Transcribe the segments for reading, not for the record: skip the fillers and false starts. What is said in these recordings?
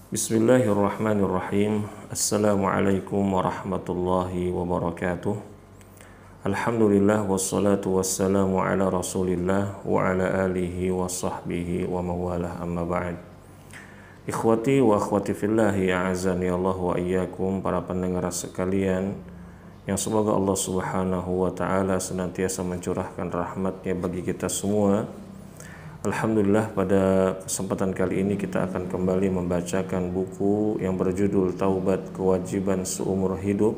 Bismillahirrahmanirrahim. Assalamualaikum warahmatullahi wabarakatuh. Alhamdulillah wassalatu wassalamu ala rasulillah wa ala alihi wa sahbihi wa mawalah amma ba'd. Ikhwati wa akhwati fillahi a'azani Allah wa iyyakum, para pendengar sekalian yang semoga Allah subhanahu wa ta'ala senantiasa mencurahkan rahmatnya bagi kita semua. Alhamdulillah, pada kesempatan kali ini kita akan kembali membacakan buku yang berjudul Taubat Kewajiban Seumur Hidup,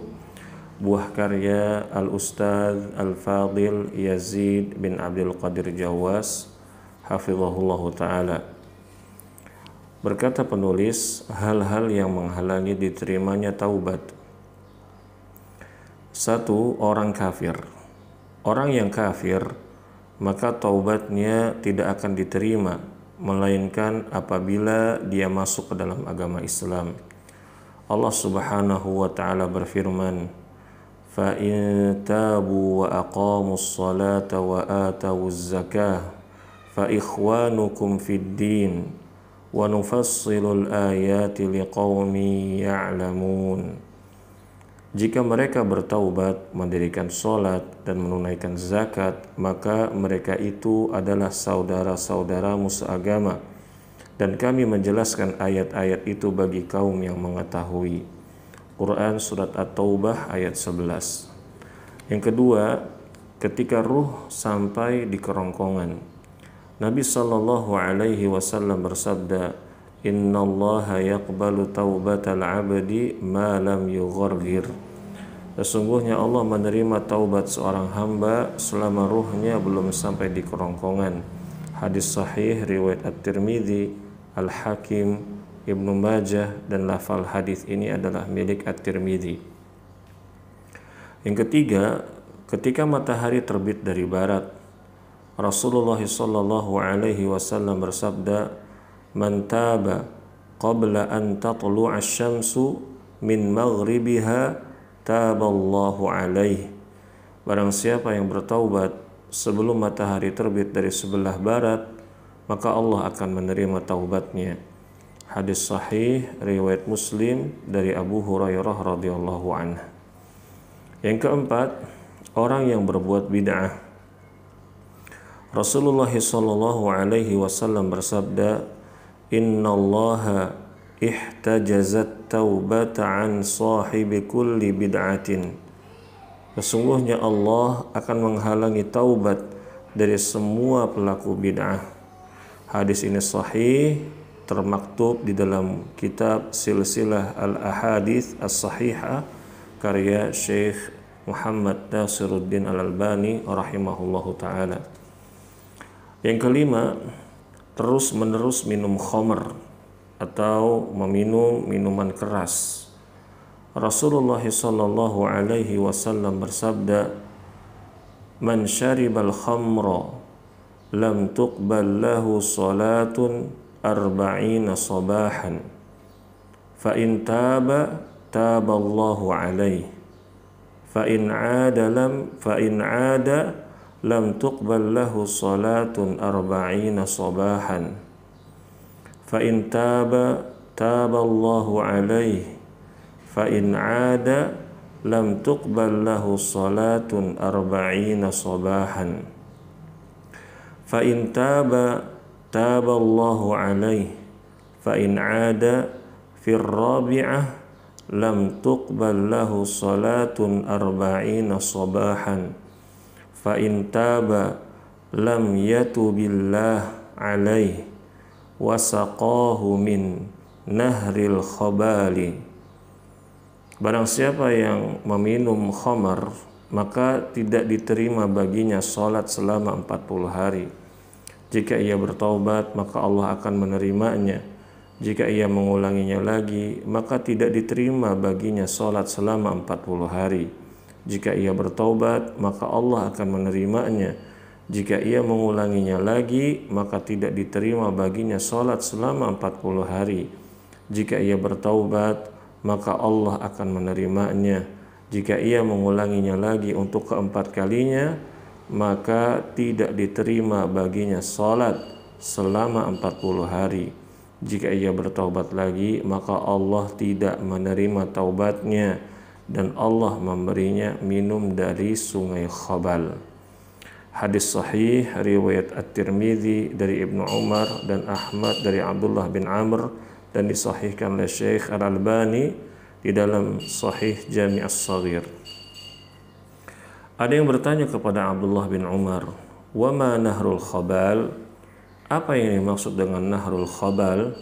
buah karya Al-Ustadz Al-Fadil Yazid bin Abdul Qadir Jawas hafizahullahu ta'ala. Berkata penulis, hal-hal yang menghalangi diterimanya taubat. 1. Orang kafir. Orang yang kafir maka taubatnya tidak akan diterima, melainkan apabila dia masuk ke dalam agama Islam. Allah subhanahu wa ta'ala berfirman, fa in tabu wa aqamus salata wa atawuz zakah fa ikhwanukum fid din wa nufassilul ayati liqaumin ya'lamun. Jika mereka bertaubat, mendirikan sholat dan menunaikan zakat, maka mereka itu adalah saudara-saudaramu seagama, dan kami menjelaskan ayat-ayat itu bagi kaum yang mengetahui. Quran Surat At-Taubah ayat 11. Yang kedua, ketika ruh sampai di kerongkongan, Nabi SAW bersabda, Innallaha yaqbalu taubatal abdi ma lam yughargir. Sesungguhnya Allah menerima taubat seorang hamba selama ruhnya belum sampai di kerongkongan. Hadis sahih riwayat At-Tirmidzi, Al-Hakim, Ibnu Majah, dan lafal hadis ini adalah milik At-Tirmidzi. Yang ketiga, ketika matahari terbit dari barat, Rasulullah SAW bersabda, Man taba qabla an tatlu'a asy-syamsu min maghribiha taballahu alaihi. Barang siapa yang bertaubat sebelum matahari terbit dari sebelah barat, maka Allah akan menerima taubatnya. Hadis sahih riwayat Muslim dari Abu Hurairah radhiyallahu anhu. Yang keempat, orang yang berbuat bid'ah. Rasulullah SAW bersabda, Innallaha ihtajazat taubata an sahibi kulli bid'atin. Sesungguhnya Allah akan menghalangi taubat dari semua pelaku bid'ah. Hadis ini sahih, termaktub di dalam kitab Silsilah Al-Ahadits As-Sahihah karya Syekh Muhammad Nasiruddin Al-Albani rahimahullahu ta'ala. Yang kelima, terus-menerus minum khamr atau meminum minuman keras. Rasulullah SAW bersabda, Man syaribal khamra lam tuqbal lahu salatun arba'ina sabahan fa in taba taballahu alaihi fa in ada lam tuqbal lahu salatun arba'ina sabahan fa in taba taballahu alaihi fa in ada lam tuqbal lahu salatun arba'ina sabahan fa in taba taballahu alaihi fa in ada fir rabi'ah lam tuqbal lahu salatun arba'ina sabahan fa in taba lam yatubillah alaihi wasaqahu min nahril khabali. Barang siapa yang meminum khamar, maka tidak diterima baginya salat selama 40 hari. Jika ia bertaubat, maka Allah akan menerimanya. Jika ia mengulanginya lagi, maka tidak diterima baginya salat selama 40 hari. Jika ia bertaubat, maka Allah akan menerimanya. Jika ia mengulanginya lagi, maka tidak diterima baginya salat selama 40 hari. Jika ia bertaubat, maka Allah akan menerimanya. Jika ia mengulanginya lagi untuk keempat kalinya, maka tidak diterima baginya salat selama 40 hari. Jika ia bertaubat lagi, maka Allah tidak menerima taubatnya dan Allah memberinya minum dari sungai Khabal. Hadis sahih riwayat At-Tirmidzi dari Ibnu Umar dan Ahmad dari Abdullah bin Amr dan disahihkan oleh Syekh Al-Albani di dalam Sahih Jami' As-Shaghir. Ada yang bertanya kepada Abdullah bin Umar, "Wa ma nahrul Khabal?" Apa yang dimaksud dengan nahrul Khabal?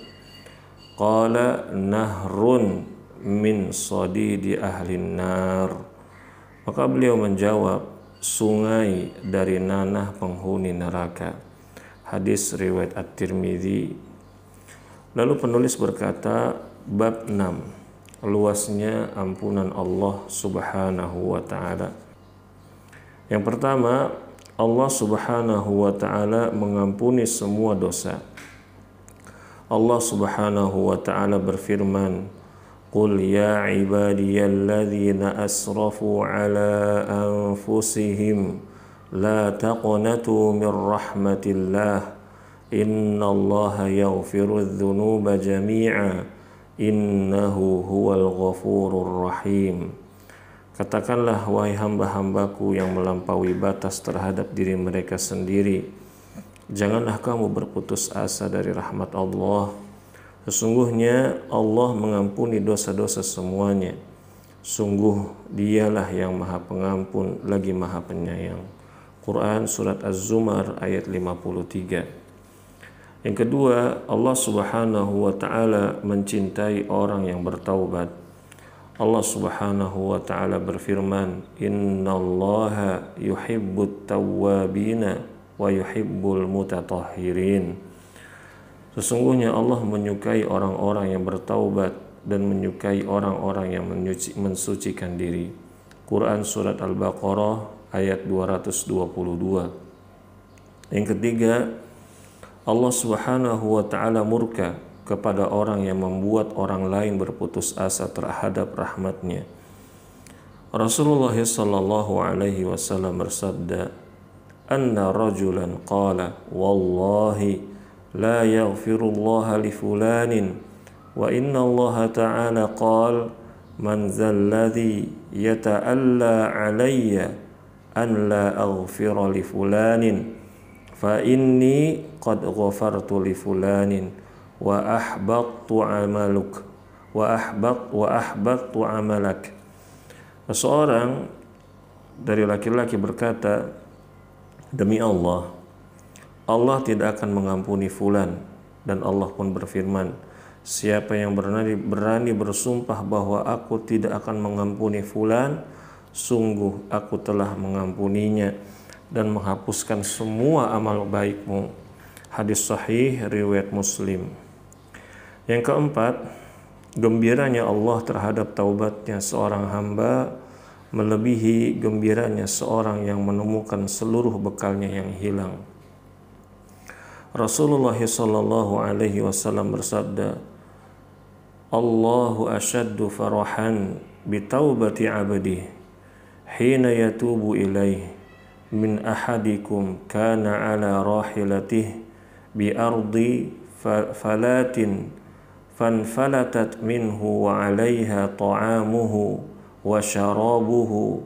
Qala nahrun min sadidi ahlin nar. Maka beliau menjawab, sungai dari nanah penghuni neraka. Hadis riwayat At-Tirmidzi. Lalu penulis berkata, bab 6, luasnya ampunan Allah Subhanahu wa taala. Yang pertama, Allah Subhanahu wa taala mengampuni semua dosa. Allah Subhanahu wa taala berfirman, "Qul ya ibadiyalladzina asrafu ala anfusihim la taqnatu min rahmatillah innallaha yaghfirudz dzunuba jami'a innahu huwal ghafurur rahim." Katakanlah, wahai hamba-hambaku yang melampaui batas terhadap diri mereka sendiri, janganlah kamu berputus asa dari rahmat Allah. Sesungguhnya Allah mengampuni dosa-dosa semuanya. Sungguh dialah yang maha pengampun lagi maha penyayang. Quran Surat Az-Zumar ayat 53. Yang kedua, Allah Subhanahu wa ta'ala mencintai orang yang bertaubat. Allah Subhanahu wa ta'ala berfirman, "Innallaha yuhibbut tawwabina wa yuhibbul mutatahhirin." Sesungguhnya Allah menyukai orang-orang yang bertaubat dan menyukai orang-orang yang mensucikan diri. Quran Surat Al-Baqarah ayat 222. Yang ketiga, Allah Subhanahu wa ta'ala murka kepada orang yang membuat orang lain berputus asa terhadap rahmatnya. Rasulullah sallallahu alaihi wasallam bersabda, "Anna rajulan qala, wallahi la yaghfirullah li fulanin wa inna Allah ta'ala qala man zalladhi yata'alla alayya an la aghfira li fulanin fa inni qad ghafartu li fulanin wa ahbattu amaluk wa ahbattu amalak." Seorang dari laki-laki berkata, "Demi Allah, Allah tidak akan mengampuni fulan." Dan Allah pun berfirman, "Siapa yang berani bersumpah bahwa aku tidak akan mengampuni fulan, sungguh aku telah mengampuninya dan menghapuskan semua amal baikmu." Hadis sahih riwayat Muslim. Yang keempat, gembiranya Allah terhadap taubatnya seorang hamba melebihi gembiranya seorang yang menemukan seluruh bekalnya yang hilang. Rasulullah sallallahu alaihi wasallam bersabda, "Allahu ashaddu farahan bi taubati 'abdihi hina yatubu ilaih min ahadikum kana ala rahilatihi bi ardi falatin fanfalatat minhu wa 'alaiha ta'amuhu wa syarabuhu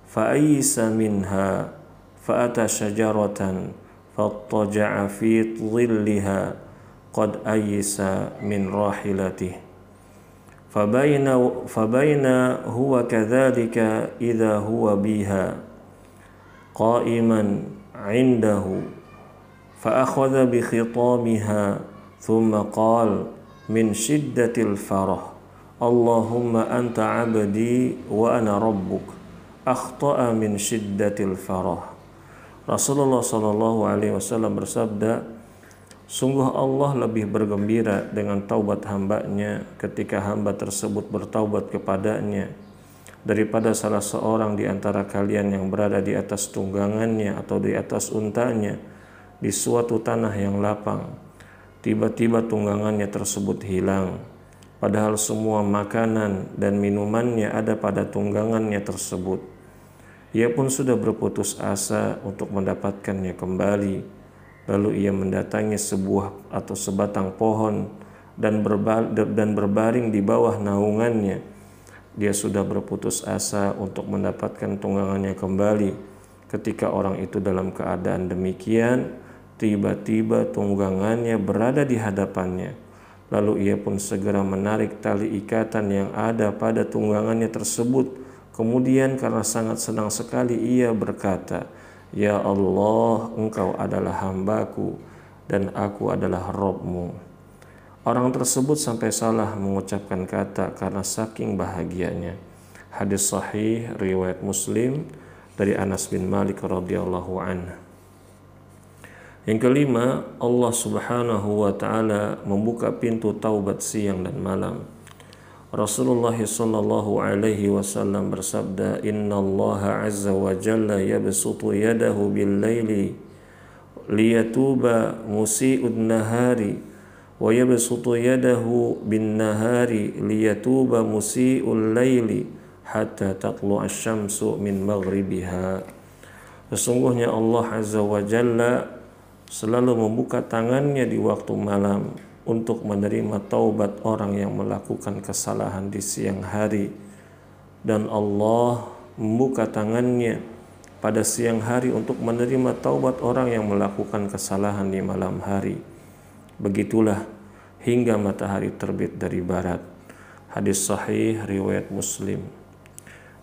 fa'aysa minha fa'ata syajaratan fattaja'a fi dhilliha qad aysa min rahilatihi fabaina huwa kadzalika idza huwa biha qa'iman 'indahu fa akhadha bi khitamiha thumma qala min shiddatil farah Allahumma anta 'abdi wa ana rabbuk akhta'a min shiddatil farah." Rasulullah sallallahu alaihi wasallam bersabda, "Sungguh Allah lebih bergembira dengan taubat hambanya ketika hamba tersebut bertaubat kepadanya daripada salah seorang di antara kalian yang berada di atas tunggangannya atau di atas untanya di suatu tanah yang lapang. Tiba-tiba tunggangannya tersebut hilang, padahal semua makanan dan minumannya ada pada tunggangannya tersebut. Ia pun sudah berputus asa untuk mendapatkannya kembali. Lalu ia mendatangi sebuah atau sebatang pohon dan berbaring di bawah naungannya, dia sudah berputus asa untuk mendapatkan tunggangannya kembali. Ketika orang itu dalam keadaan demikian, tiba-tiba tunggangannya berada di hadapannya. Lalu ia pun segera menarik tali ikatan yang ada pada tunggangannya tersebut. Kemudian karena sangat senang sekali ia berkata, "Ya Allah, Engkau adalah hambaku dan aku adalah Rabb-Mu." Orang tersebut sampai salah mengucapkan kata karena saking bahagianya. Hadis sahih riwayat Muslim dari Anas bin Malik radhiyallahu anhu. Yang kelima, Allah Subhanahu wa taala membuka pintu taubat siang dan malam. Rasulullah sallallahu alaihi wasallam bersabda, "Innallaha azza wa jalla yabsutu yadahu bil laili liyatuba musii'ud nahari wa yabsutu yadahu bin nahari liyatuba musii'ul laili hatta tatlu'asy syamsu min maghribiha." Sesungguhnya Allah azza wa jalla selalu membuka tangannya di waktu malam untuk menerima taubat orang yang melakukan kesalahan di siang hari, dan Allah membuka tangannya pada siang hari untuk menerima taubat orang yang melakukan kesalahan di malam hari. Begitulah hingga matahari terbit dari barat. Hadis sahih riwayat Muslim.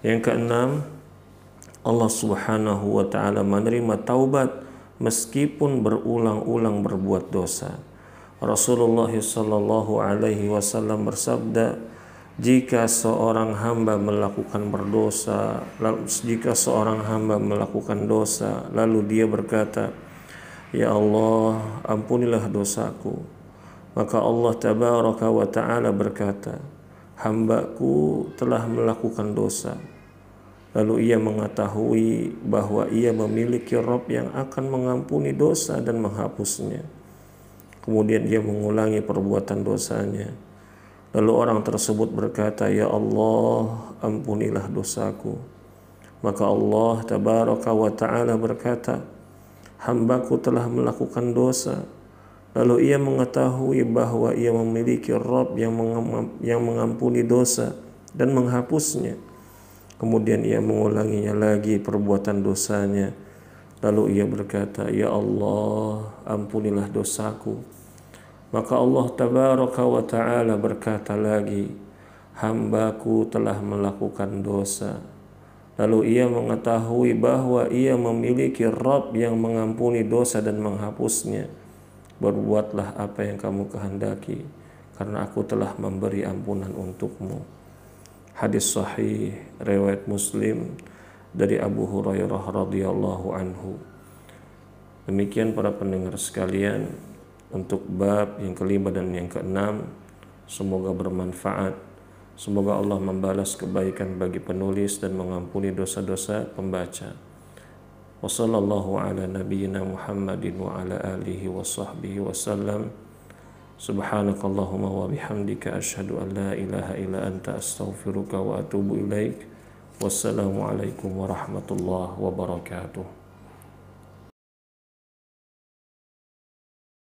Yang keenam, Allah Subhanahu wa taala menerima taubat meskipun berulang-ulang berbuat dosa. Rasulullah sallallahu alaihi wasallam bersabda, jika seorang hamba melakukan dosa, lalu dia berkata, "Ya Allah, ampunilah dosaku." Maka Allah tabaraka wa ta'ala berkata, "Hambaku telah melakukan dosa." Lalu ia mengetahui bahwa ia memiliki Rabb yang akan mengampuni dosa dan menghapusnya. Kemudian ia mengulangi perbuatan dosanya. Lalu orang tersebut berkata, "Ya Allah, ampunilah dosaku." Maka Allah tabaraka wa ta'ala berkata, "Hambaku telah melakukan dosa." Lalu ia mengetahui bahwa ia memiliki Rabb yang mengampuni dosa dan menghapusnya. Kemudian ia mengulanginya lagi perbuatan dosanya. Lalu ia berkata, "Ya Allah, ampunilah dosaku." Maka Allah tabaraka wa ta'ala berkata lagi, "Hambaku telah melakukan dosa." Lalu ia mengetahui bahwa ia memiliki Rabb yang mengampuni dosa dan menghapusnya. "Berbuatlah apa yang kamu kehendaki, karena aku telah memberi ampunan untukmu." Hadis sahih riwayat Muslim dari Abu Hurairah radhiyallahu anhu. Demikian para pendengar sekalian untuk bab yang kelima dan yang keenam. Semoga bermanfaat. Semoga Allah membalas kebaikan bagi penulis dan mengampuni dosa-dosa pembaca. Wa sallallahu ala nabiyyina Muhammadin wa ala alihi wa sahbihi wasallam. Subhanakallahumma wa bihamdika asyhadu an la ilaha illa anta astaghfiruka wa atubu ilaik. Wassalamu alaikum warahmatullahi wabarakatuh.